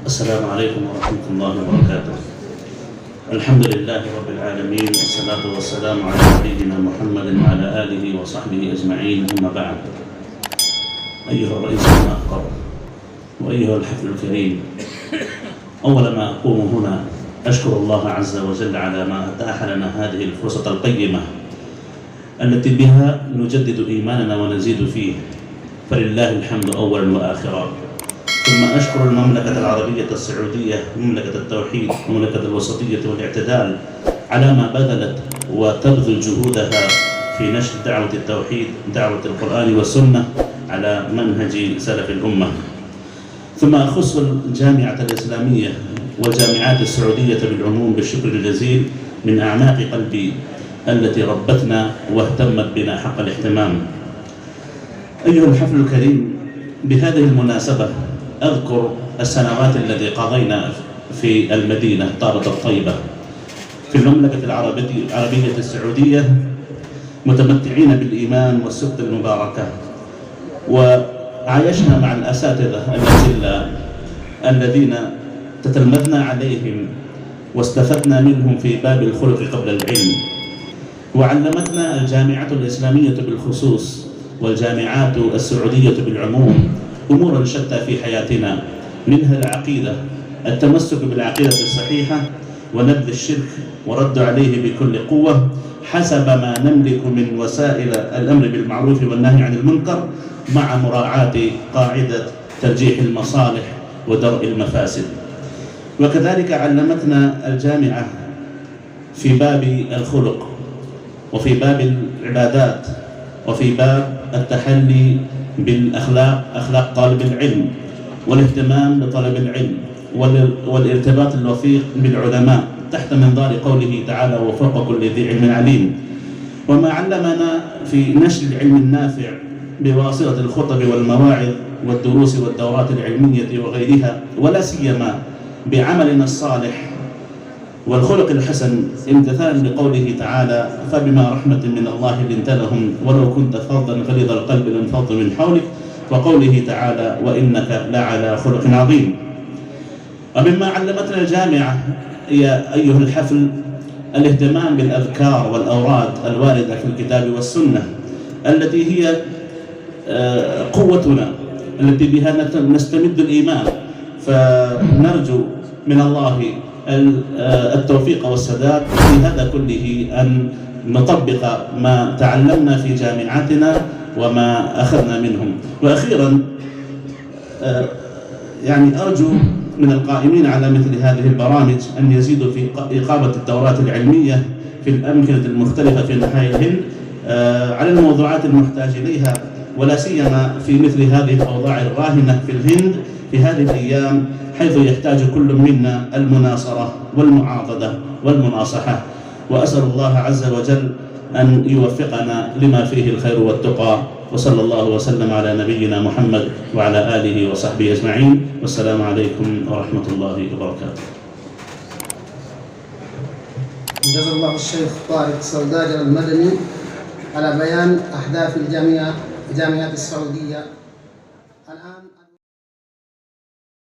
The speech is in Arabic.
السلام عليكم ورحمة الله وبركاته. الحمد لله رب العالمين، والصلاة والسلام على نبينا محمد وعلى آله وصحبه أجمعين، أما بعد. أيها الرئيس المؤقر وأيها الحفل الكريم، أول ما أقوم هنا أشكر الله عز وجل على ما أتاح لنا هذه الفرصة القيمة التي بها نجدد إيماننا ونزيد فيه، فلله الحمد أولا وآخرا. ثم أشكر المملكة العربية السعودية، مملكة التوحيد ومملكة الوسطية والاعتدال، على ما بذلت وتبذل جهودها في نشر دعوة التوحيد، دعوة القرآن والسنة على منهج سلف الأمة. ثم أخص الجامعة الإسلامية والجامعات السعودية بالعموم بالشكر الجزيل من أعماق قلبي التي ربتنا واهتمت بنا حق الاهتمام. أيها الحفل الكريم، بهذه المناسبة أذكر السنوات التي قضينا في المدينة طابة الطيبة في المملكة العربية السعودية متمتعين بالإيمان والسبط المباركة، وعايشنا مع الأساتذة الأجلاء الذين تتلمذنا عليهم واستفدنا منهم في باب الخلق قبل العلم. وعلمتنا الجامعة الإسلامية بالخصوص والجامعات السعودية بالعموم أمورا شتى في حياتنا، منها العقيدة، التمسك بالعقيدة الصحيحة ونبذ الشرك ورد عليه بكل قوة حسب ما نملك من وسائل الأمر بالمعروف والنهي عن المنكر، مع مراعاة قاعدة ترجيح المصالح ودرء المفاسد. وكذلك علمتنا الجامعة في باب الخلق، وفي باب العبادات، وفي باب التحلي بالأخلاق، أخلاق طالب العلم، والاهتمام بطلب العلم، والارتباط الوثيق بالعلماء تحت منظار قوله تعالى: وفوق كل ذي علم عليم. وما علمنا في نشر العلم النافع بواسطة الخطب والمواعظ والدروس والدورات العلمية وغيرها، ولا سيما بعملنا الصالح والخلق الحسن، امتثالا لقوله تعالى: فبما رحمة من الله لنت لهم ولو كنت فظا غليظ القلب لانفضوا من حولك، وقوله تعالى: وإنك لعلى خلق عظيم. ومما علمتنا الجامعة يا أيها الحفل الاهتمام بالأذكار والأوراد الواردة في الكتاب والسنة، التي هي قوتنا التي بها نستمد الإيمان. فنرجو من الله التوفيق والسداد في هذا كله، أن نطبق ما تعلمنا في جامعاتنا وما أخذنا منهم. وأخيرا أرجو من القائمين على مثل هذه البرامج أن يزيدوا في إقامة الدورات العلمية في الأمكنة المختلفة في أنحاء الهند على الموضوعات المحتاج إليها، ولا سيما في مثل هذه الأوضاع الراهنة في الهند في هذه الأيام، حيث يحتاج كل منا المناصرة والمعاضدة والمناصحة. وأسأل الله عز وجل أن يوفقنا لما فيه الخير والتقى، وصلى الله وسلم على نبينا محمد وعلى آله وصحبه أجمعين، والسلام عليكم ورحمة الله وبركاته. جزا الله الشيخ طارق سوداجر المدني على بيان أهداف الجامعات السعودية